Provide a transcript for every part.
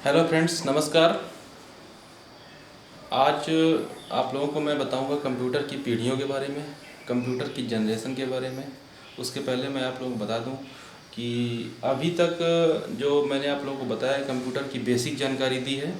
Hello friends, नमस्कार। आज आप लोगों को मैं बताऊंगा कंप्यूटर की पीढ़ियों के बारे में, कंप्यूटर की जनरेशन के बारे में। उसके पहले मैं आप लोगों को बता दूं कि अभी तक जो मैंने आप लोगों को बताया कंप्यूटर की बेसिक जानकारी दी है,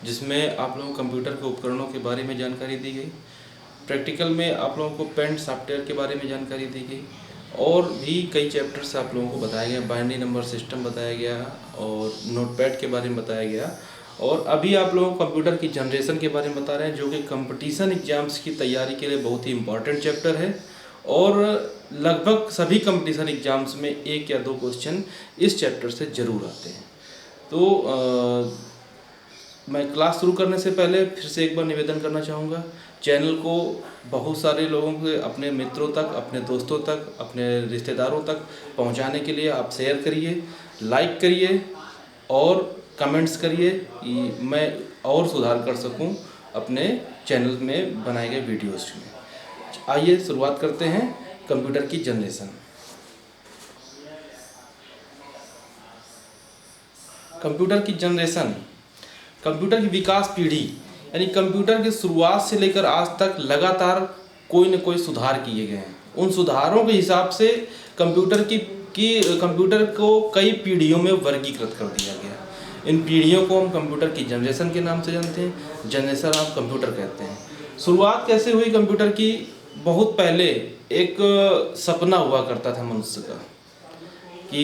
जिसमें आप लोगों को कंप्यूटर के उपकरणों के बारे में जानकारी दी गई। प्रैक्टिकल में आप लोगों को पेंट सॉफ्टवेयर के बारे में जानकारी दी गई और भी कई चैप्टर्स आप लोगों को बताया गया। बाइनरी नंबर सिस्टम बताया गया और नोटपैड के बारे में बताया गया। और अभी आप लोगों को कंप्यूटर की जनरेशन के बारे में बता रहे हैं, जो कि कंपटीशन एग्जाम्स की तैयारी के लिए बहुत ही इम्पॉर्टेंट चैप्टर है। और लगभग सभी कंपटीशन एग्जाम्स में 1 या 2 क्वेश्चन इस चैप्टर से ज़रूर आते हैं। तो मैं क्लास शुरू करने से पहले फिर से एक बार निवेदन करना चाहूँगा, चैनल को बहुत सारे लोगों के, अपने मित्रों तक, अपने दोस्तों तक, अपने रिश्तेदारों तक पहुंचाने के लिए आप शेयर करिए, लाइक करिए और कमेंट्स करिए कि मैं और सुधार कर सकूं अपने चैनल में बनाए गए वीडियोस में। आइए शुरुआत करते हैं कंप्यूटर की जनरेशन। कंप्यूटर की जनरेशन, कंप्यूटर की विकास पीढ़ी, यानी कंप्यूटर की शुरुआत से लेकर आज तक लगातार कोई न कोई सुधार किए गए हैं। उन सुधारों के हिसाब से कंप्यूटर को कई पीढ़ियों में वर्गीकृत कर दिया गया। इन पीढ़ियों को हम कंप्यूटर की जनरेशन के नाम से जानते हैं। जनरेशन ऑफ कंप्यूटर कहते हैं। शुरुआत कैसे हुई कंप्यूटर की? बहुत पहले एक सपना हुआ करता था मनुष्य का कि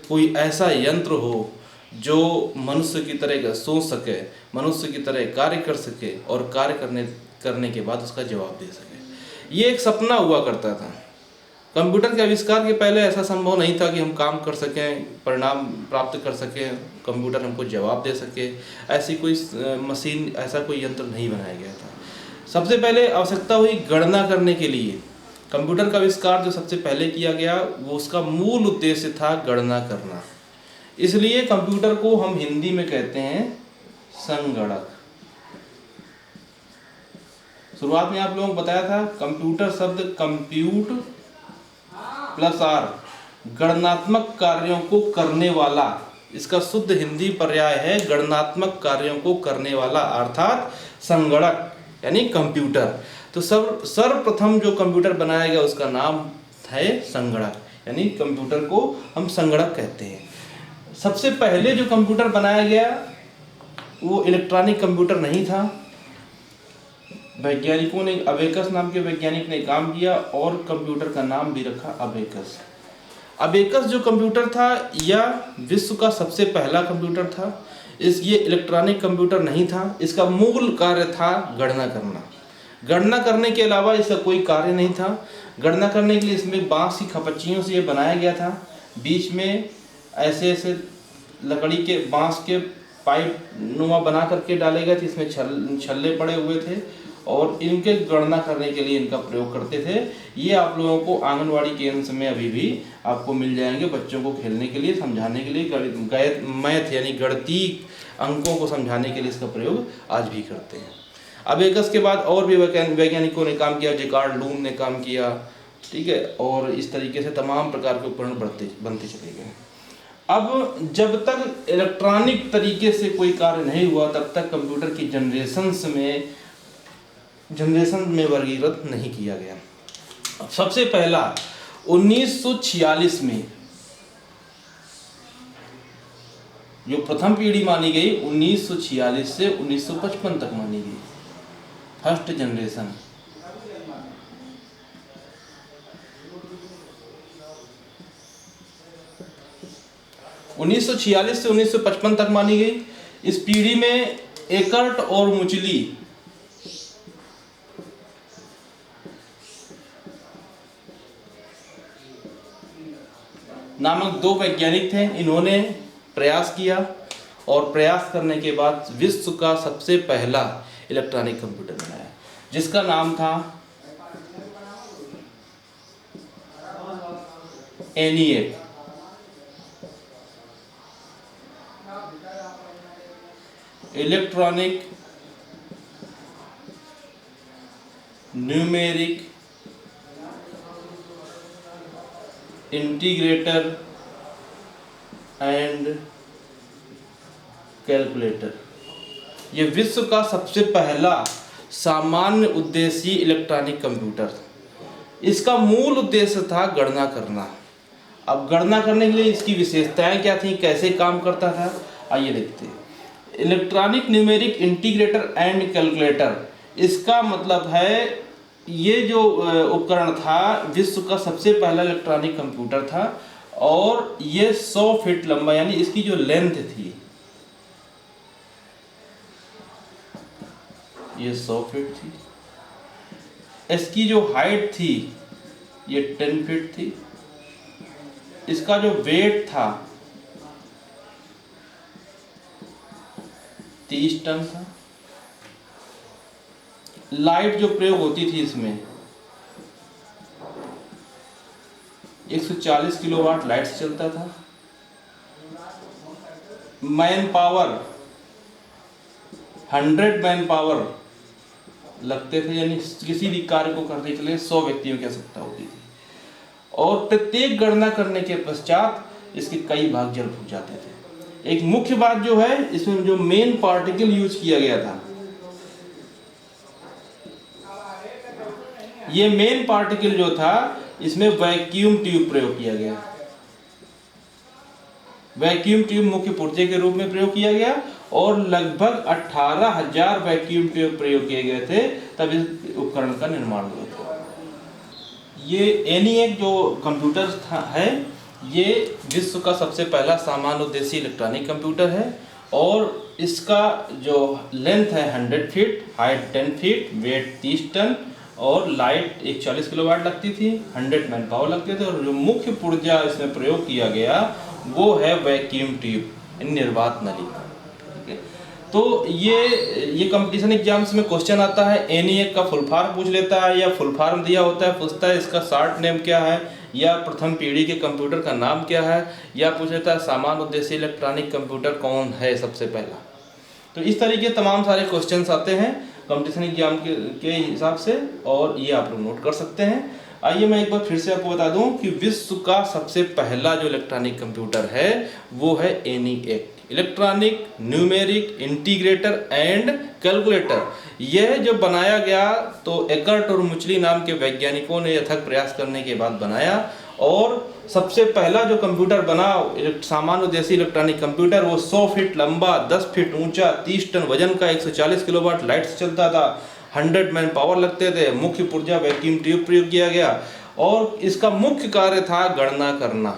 कोई ऐसा यंत्र हो जो मनुष्य की तरह सोच सके, मनुष्य की तरह कार्य कर सके और कार्य करने के बाद उसका जवाब दे सके। ये एक सपना हुआ करता था। कंप्यूटर के आविष्कार के पहले ऐसा संभव नहीं था कि हम काम कर सकें, परिणाम प्राप्त कर सकें, कंप्यूटर हमको जवाब दे सके। ऐसी कोई मशीन, ऐसा कोई यंत्र नहीं बनाया गया था। सबसे पहले आवश्यकता हुई गणना करने के लिए। कंप्यूटर का आविष्कार जो सबसे पहले किया गया, वो उसका मूल उद्देश्य था गणना करना। इसलिए कंप्यूटर को हम हिंदी में कहते हैं संगणक। शुरुआत में आप लोगों को बताया था कंप्यूटर शब्द कंप्यूट प्लस आर, गणनात्मक कार्यों को करने वाला, इसका शुद्ध हिंदी पर्याय है गणनात्मक कार्यों को करने वाला, अर्थात संगणक यानी कंप्यूटर। तो सर्वप्रथम जो कंप्यूटर बनाया गया उसका नाम है संगणक, यानी कंप्यूटर को हम संगणक कहते हैं। सबसे पहले जो कंप्यूटर बनाया गया वो इलेक्ट्रॉनिक कंप्यूटर नहीं था। वैज्ञानिकों ने, अबेकस नाम के वैज्ञानिक ने काम किया और कंप्यूटर का नाम भी रखा अबेकस। अबेकस जो कंप्यूटर था यह विश्व का सबसे पहला कंप्यूटर था। ये इलेक्ट्रॉनिक कंप्यूटर नहीं था। इसका मूल कार्य था गणना करना। गणना करने के अलावा इसका कोई कार्य नहीं था। गणना करने के लिए इसमें बांस की खपच्चियों से ये बनाया गया था। बीच में ऐसे ऐसे लकड़ी के, बांस के पाइप नुमा बना करके डाले गए थे। इसमें छल्ले पड़े हुए थे और इनके गणना करने के लिए इनका प्रयोग करते थे। ये आप लोगों को आंगनवाड़ी केंद्र में अभी भी आपको मिल जाएंगे, बच्चों को खेलने के लिए, समझाने के लिए, मैथ यानी गणितीय अंकों को समझाने के लिए इसका प्रयोग आज भी करते हैं। अबेकस के बाद और भी वैज्ञानिकों ने काम किया, जैकार्ड लूम ने काम किया, ठीक है। और इस तरीके से तमाम प्रकार के उपकरण बनते चले गए। अब जब तक इलेक्ट्रॉनिक तरीके से कोई कार्य नहीं हुआ तब तक कंप्यूटर की जनरेशन में वर्गीकृत नहीं किया गया। सबसे पहला 1946 में जो प्रथम पीढ़ी मानी गई 1946 से 1955 तक मानी गई, फर्स्ट जनरेशन। उन्नीस 1946 से 1955 तक मानी गई। इस पीढ़ी में एकर्ट और मुचली नामक 2 वैज्ञानिक थे। इन्होंने प्रयास किया और प्रयास करने के बाद विश्व का सबसे पहला इलेक्ट्रॉनिक कंप्यूटर बनाया, जिसका नाम था ENIAC. Electronic numeric integrator and calculator. ये विश्व का सबसे पहला सामान्य उद्देशीय इलेक्ट्रॉनिक कंप्यूटर। इसका मूल उद्देश्य था गणना करना। अब गणना करने के लिए इसकी विशेषताएं क्या थी, कैसे काम करता था, आइए देखते हैं। Electronic numeric integrator and calculator, इसका मतलब है ये जो उपकरण था विश्व का सबसे पहला इलेक्ट्रॉनिक कंप्यूटर था और ये 100 फीट लंबा, यानी इसकी जो लेंथ थी ये 100 फीट थी। इसकी जो हाइट थी ये 10 फीट थी। इसका जो वेट था 30 टन था। लाइट जो प्रयोग होती थी इसमें 140 किलोवाट लाइट से चलता था। मैन पावर 100 मैन पावर लगते थे, यानी किसी भी कार्य को करने के लिए 100 व्यक्तियों की आवश्यकता होती थी। और प्रत्येक गणना करने के पश्चात इसके कई भाग जल फूक जाते थे। एक मुख्य बात जो है, इसमें जो मेन पार्टिकल यूज किया गया था, ये मेन पार्टिकल जो था इसमें वैक्यूम ट्यूब प्रयोग किया गया। वैक्यूम ट्यूब मुख्य पुर्जे के रूप में प्रयोग किया गया और लगभग 18,000 वैक्यूम ट्यूब प्रयोग किए गए थे, तब इस उपकरण का निर्माण हुआ था। ये ENIAC जो कंप्यूटर है ये विश्व का सबसे पहला सामान्य उद्देशीय इलेक्ट्रॉनिक कंप्यूटर है और इसका जो लेंथ है 100 feet, height 10 feet, weight 30 ton और लाइट 140 किलोवाट लगती थी, 100 मैन पावर लगते थे और जो मुख्य पुर्जा इसमें प्रयोग किया गया वो है वैक्यूम ट्यूब, निर्वात नली। तो ये कंपटीशन एग्जाम्स में क्वेश्चन आता है, ENIAC का फुल फॉर्म पूछ लेता है या फुल फॉर्म दिया होता है, पूछता है इसका शॉर्ट नेम क्या है या प्रथम पीढ़ी के कंप्यूटर का नाम क्या है, या पूछ लेता है सामान्य उद्देशीय इलेक्ट्रॉनिक कंप्यूटर कौन है सबसे पहला। तो इस तरीके तमाम सारे क्वेश्चंस आते हैं कंपटीशन एग्जाम के हिसाब से और ये आप लोग नोट कर सकते हैं। आइए मैं एक बार फिर से आपको बता दूं कि विश्व का सबसे पहला जो इलेक्ट्रॉनिक कंप्यूटर है वो है ENIAC, electronic numeric integrator and calculator. यह जो बनाया गया तो एकर्ट और मुचली नाम के वैज्ञानिकों ने अथक प्रयास करने के बाद बनाया और सबसे पहला जो कंप्यूटर बना सामान्य उद्देशीय इलेक्ट्रॉनिक कंप्यूटर, वो 100 फीट लंबा, 10 फीट ऊंचा, 30 टन वजन का, 140 किलोवाट लाइट से चलता था, 100 मैन पावर लगते थे, मुख्य पुर्जा वैक्यूम ट्यूब प्रयोग किया गया और इसका मुख्य कार्य था गणना करना।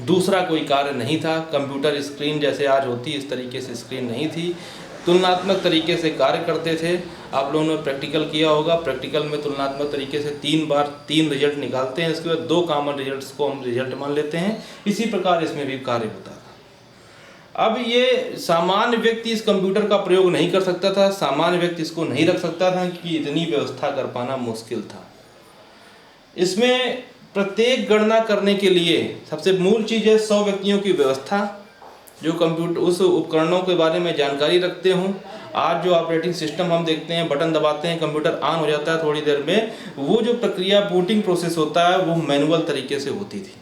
दूसरा कोई कार्य नहीं था। कंप्यूटर स्क्रीन जैसे आज होती इस तरीके से स्क्रीन नहीं थी, तुलनात्मक तरीके से कार्य करते थे। आप लोगों ने प्रैक्टिकल किया होगा, प्रैक्टिकल में तुलनात्मक तरीके से 3 बार 3 रिजल्ट निकालते हैं, इसके बाद 2 कॉमन रिजल्ट्स को हम रिजल्ट मान लेते हैं। इसी प्रकार इसमें भी कार्य होता था। अब ये सामान्य व्यक्ति इस कंप्यूटर का प्रयोग नहीं कर सकता था, सामान्य व्यक्ति इसको नहीं रख सकता था कि इतनी व्यवस्था कर पाना मुश्किल था। इसमें प्रत्येक गणना करने के लिए सबसे मूल चीज़ है 100 व्यक्तियों की व्यवस्था, जो कंप्यूटर उस उपकरणों के बारे में जानकारी रखते हों। आज जो ऑपरेटिंग सिस्टम हम देखते हैं, बटन दबाते हैं कंप्यूटर ऑन हो जाता है थोड़ी देर में, वो जो प्रक्रिया बूटिंग प्रोसेस होता है वो मैनुअल तरीके से होती थी।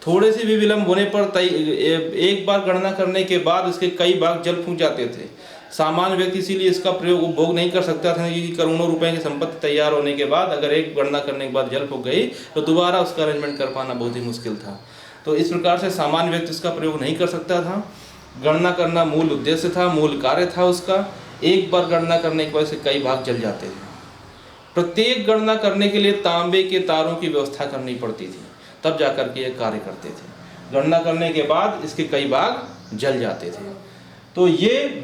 थोड़े से भी विलम्ब होने पर एक बार गणना करने के बाद उसके कई भाग जल फूंक जाते थे। सामान्य व्यक्ति इसीलिए इसका प्रयोग उपभोग नहीं कर सकता था कि करोड़ों रुपए की संपत्ति तैयार होने के बाद अगर एक गणना करने के बाद जल फूंक गई तो दोबारा उसका अरेंजमेंट कर पाना बहुत ही मुश्किल था। तो इस प्रकार से सामान्य व्यक्ति इसका प्रयोग नहीं कर सकता था। गणना करना मूल उद्देश्य था, मूल कार्य था उसका। एक बार गणना करने के बाद से कई भाग जल जाते थे। प्रत्येक गणना करने के लिए तांबे के तारों की व्यवस्था करनी पड़ती थी, तब जाकर के ये कार्य करते थे। गणना करने के बाद इसके कई भाग जल जाते थे। तो ये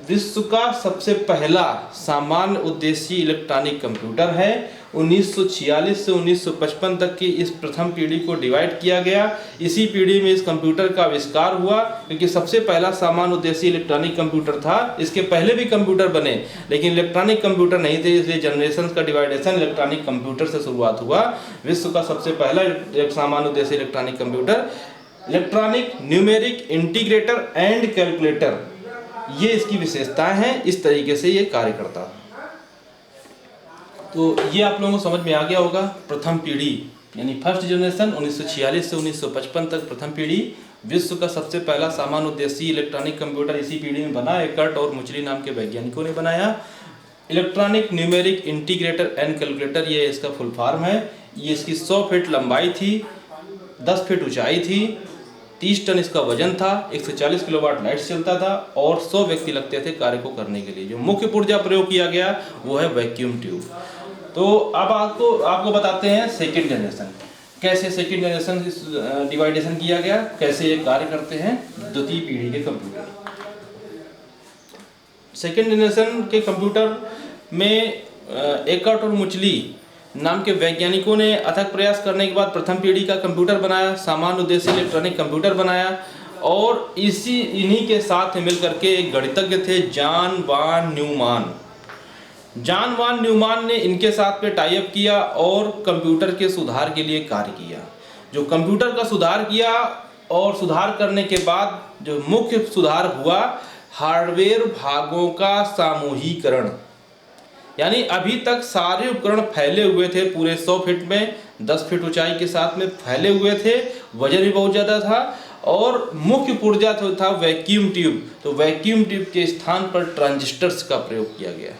विश्व का सबसे पहला सामान्य उद्देशीय इलेक्ट्रॉनिक कंप्यूटर है। 1946 से 1955 तक की इस प्रथम पीढ़ी को डिवाइड किया गया। इसी पीढ़ी में इस कंप्यूटर का आविष्कार हुआ, क्योंकि सबसे पहला सामान्य उद्देशीय इलेक्ट्रॉनिक कंप्यूटर था। इसके पहले भी कंप्यूटर बने लेकिन इलेक्ट्रॉनिक कंप्यूटर नहीं थे, इसलिए जनरेशन का डिवाइडेशन इलेक्ट्रॉनिक कंप्यूटर से शुरुआत हुआ। विश्व का सबसे पहला सामान्य उद्देशीय electronic computer electronic numeric integrator and calculator, ये इसकी विशेषताएं हैं। इस तरीके से ये कार्य करता है। तो ये आप लोगों को समझ में आ गया होगा। प्रथम पीढ़ी यानी फर्स्ट जनरेशन 1946 से 1955 तक प्रथम पीढ़ी, विश्व का सबसे पहला सामान्य उद्देशीय इलेक्ट्रॉनिक कंप्यूटर इसी पीढ़ी में बना। एकर्ट और मुचली नाम के वैज्ञानिकों ने बनाया। Electronic numeric integrator and calculator, ये इसका फुल फॉर्म है। ये इसकी 100 फीट लंबाई थी, 10 फीट ऊंचाई थी, 30 टन इसका वजन था, 140 किलोवाट लाइट चलता था और 100 व्यक्ति लगते थे कार्य को करने के लिए। जो मुख्य पुर्जा प्रयोग किया गया वो है वैक्यूम ट्यूब। तो अब आपको बताते हैं सेकेंड जनरेशन, कैसे सेकेंड जनरेशन डिवाइडेशन किया गया, कैसे ये कार्य करते हैं द्वितीय पीढ़ी के कंप्यूटर। सेकेंड जनरेशन के कंप्यूटर में एकर्ट और मुचली नाम के वैज्ञानिकों ने अथक प्रयास करने के बाद प्रथम पीढ़ी का कंप्यूटर बनाया, सामान्य उद्देश्य इलेक्ट्रॉनिक कंप्यूटर बनाया। और इन्हीं के साथ मिलकर के एक गणितज्ञ थे जॉन वान न्यूमान। जॉन वान न्यूमान ने इनके साथ में टाई अप किया और कंप्यूटर के सुधार के लिए कार्य किया। जो कंप्यूटर का सुधार किया और सुधार करने के बाद जो मुख्य सुधार हुआ, हार्डवेयर भागों का सामूहिकरण। यानी अभी तक सारे उपकरण फैले हुए थे पूरे 100 फीट में, 10 फीट ऊंचाई के साथ में फैले हुए थे, वजन भी बहुत ज़्यादा था और मुख्य पुर्जा था वैक्यूम ट्यूब। तो वैक्यूम ट्यूब के स्थान पर ट्रांजिस्टर्स का प्रयोग किया गया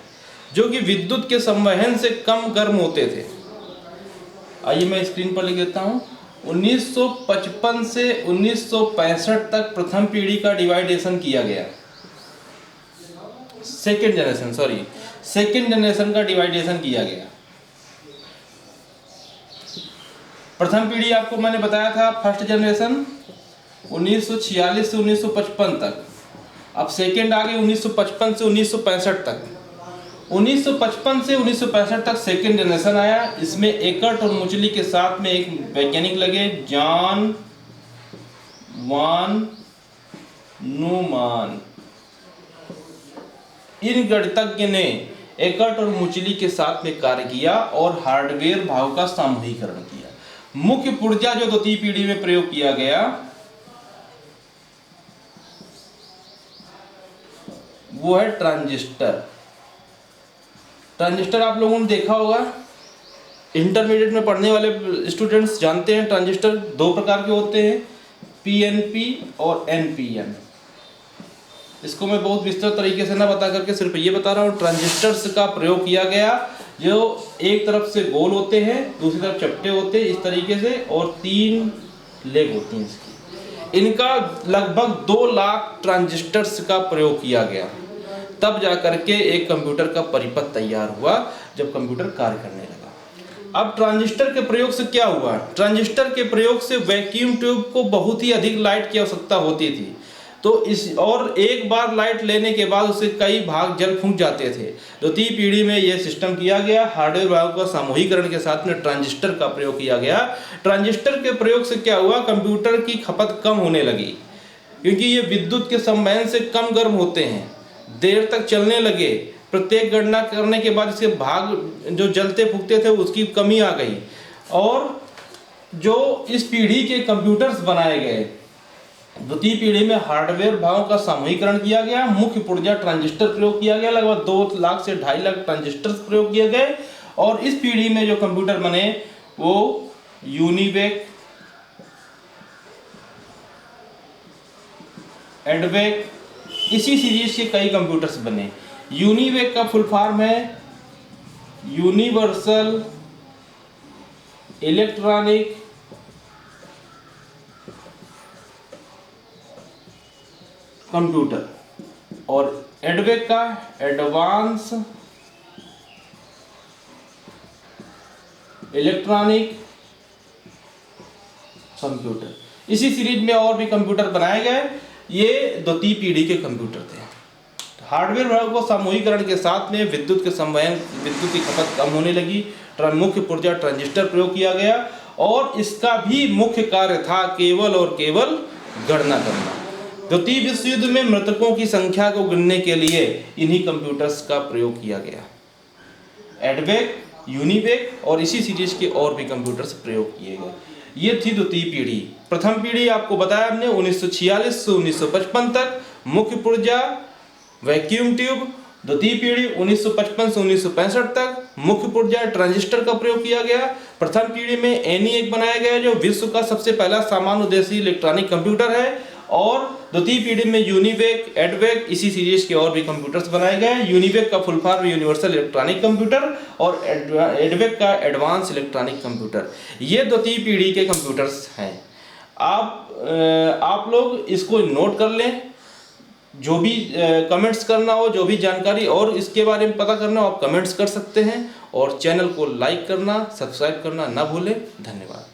जो कि विद्युत के संवहन से कम गर्म होते थे। आइए मैं स्क्रीन पर लिख देता हूँ। 1955 से 1965 तक प्रथम पीढ़ी का डिवाइडेशन किया गया। सेकेंड जनरेशन का डिवाइडेशन किया गया। प्रथम पीढ़ी आपको मैंने बताया था फर्स्ट जनरेशन 1946 से 1955 तक। अब सेकेंड आ गई 1955 से 1965 तक। 1955 से 1965 तक सेकेंड जनरेशन आया। इसमें एकर्ट और मुचली के साथ में एक वैज्ञानिक लगे, जॉन वान न्यूमान। इन गणितज्ञ ने एकर्ट और मुचली के साथ में कार्य किया और हार्डवेयर भागों का सामूहिकरण किया। मुख्य पुर्जा जो द्वितीय पीढ़ी में प्रयोग किया गया वो है ट्रांजिस्टर। ट्रांजिस्टर आप लोगों ने देखा होगा, इंटरमीडिएट में पढ़ने वाले स्टूडेंट्स जानते हैं ट्रांजिस्टर दो प्रकार के होते हैं, पीएनपी और एनपीएन। इसको मैं बहुत विस्तृत तरीके से ना बता करके सिर्फ ये बता रहा हूँ। ट्रांजिस्टर्स का प्रयोग किया गया जो एक तरफ से गोल होते हैं, दूसरी तरफ चपटे होते हैं इस तरीके से, और 3 लेग होती हैं इसकी। इनका लगभग 2 लाख ट्रांजिस्टर्स का प्रयोग किया गया, तब जा करके एक कंप्यूटर का परिपथ तैयार हुआ जब कंप्यूटर कार्य करने लगा। अब ट्रांजिस्टर के प्रयोग से क्या हुआ? ट्रांजिस्टर के प्रयोग से वैक्यूम ट्यूब को बहुत ही अधिक लाइट की आवश्यकता होती थी। तो और एक बार लाइट लेने के बाद उससे कई भाग जल फूंक जाते थे। द्वितीय पीढ़ी में यह सिस्टम किया गया। हार्डवेयर भागों का सामूहिकरण के साथ में ट्रांजिस्टर का प्रयोग किया गया। ट्रांजिस्टर के प्रयोग से क्या हुआ? कंप्यूटर की खपत कम होने लगी, क्योंकि ये विद्युत के संवहन से कम गर्म होते हैं, देर तक चलने लगे। प्रत्येक गणना करने के बाद इसके भाग जो जलते फूकते थे उसकी कमी आ गई। और जो इस पीढ़ी के कंप्यूटर्स बनाए गए, द्वितीय पीढ़ी में हार्डवेयर भागों का सामूहिकरण किया गया, मुख्य पुर्जा ट्रांजिस्टर प्रयोग किया गया। लगभग 2 लाख से 2.5 लाख ट्रांजिस्टर प्रयोग किए गए। और इस पीढ़ी में जो कंप्यूटर बने वो यूनिवेक, एडवेक, इसी सीरीज के कई कंप्यूटर्स बने। यूनिवेक का फुल फॉर्म है यूनिवर्सल इलेक्ट्रॉनिक कंप्यूटर, और एडवेक का एडवांस इलेक्ट्रॉनिक कंप्यूटर। इसी सीरीज में और भी कंप्यूटर बनाए गए। ये द्वितीय पीढ़ी के कंप्यूटर थे। हार्डवेयर भागों को सामूहिकरण के साथ में विद्युत के संवहन, विद्युत की खपत कम होने लगी। मुख्य पुर्जा ट्रांजिस्टर प्रयोग किया गया और इसका भी मुख्य कार्य था केवल और केवल गणना करना। द्वितीय विश्व युद्ध में मृतकों की संख्या को गिनने के लिए इन्हीं कंप्यूटर्स का प्रयोग किया गया। एडवेक, यूनिवेक और इसी सीरीज के और भी कंप्यूटर्स प्रयोग किए गए। ये थी द्वितीय पीढ़ी। प्रथम पीढ़ी आपको बताया हमने 1946 से 1955 तक, मुख्य पुर्जा, वैक्यूम ट्यूब द्वितीय पीढ़ी 1955 से 1965 तक मुख्य पुर्जा ट्रांजिस्टर का प्रयोग किया गया। प्रथम पीढ़ी में ENIAC बनाया गया जो विश्व का सबसे पहला सामान्य उद्देश्य इलेक्ट्रॉनिक कंप्यूटर है। और द्वितीय पीढ़ी में यूनिवेक, एडवेक, इसी सीरीज के और भी कंप्यूटर्स बनाए गए। यूनिवेक का full form universal electronic computer और एडवेक का एडवांस इलेक्ट्रॉनिक कंप्यूटर। ये द्वितीय पीढ़ी के कंप्यूटर्स हैं। आप लोग इसको नोट कर लें। जो भी कमेंट्स करना हो, जो भी जानकारी और इसके बारे में पता करना हो, आप कमेंट्स कर सकते हैं। और चैनल को लाइक करना, सब्सक्राइब करना ना भूलें। धन्यवाद।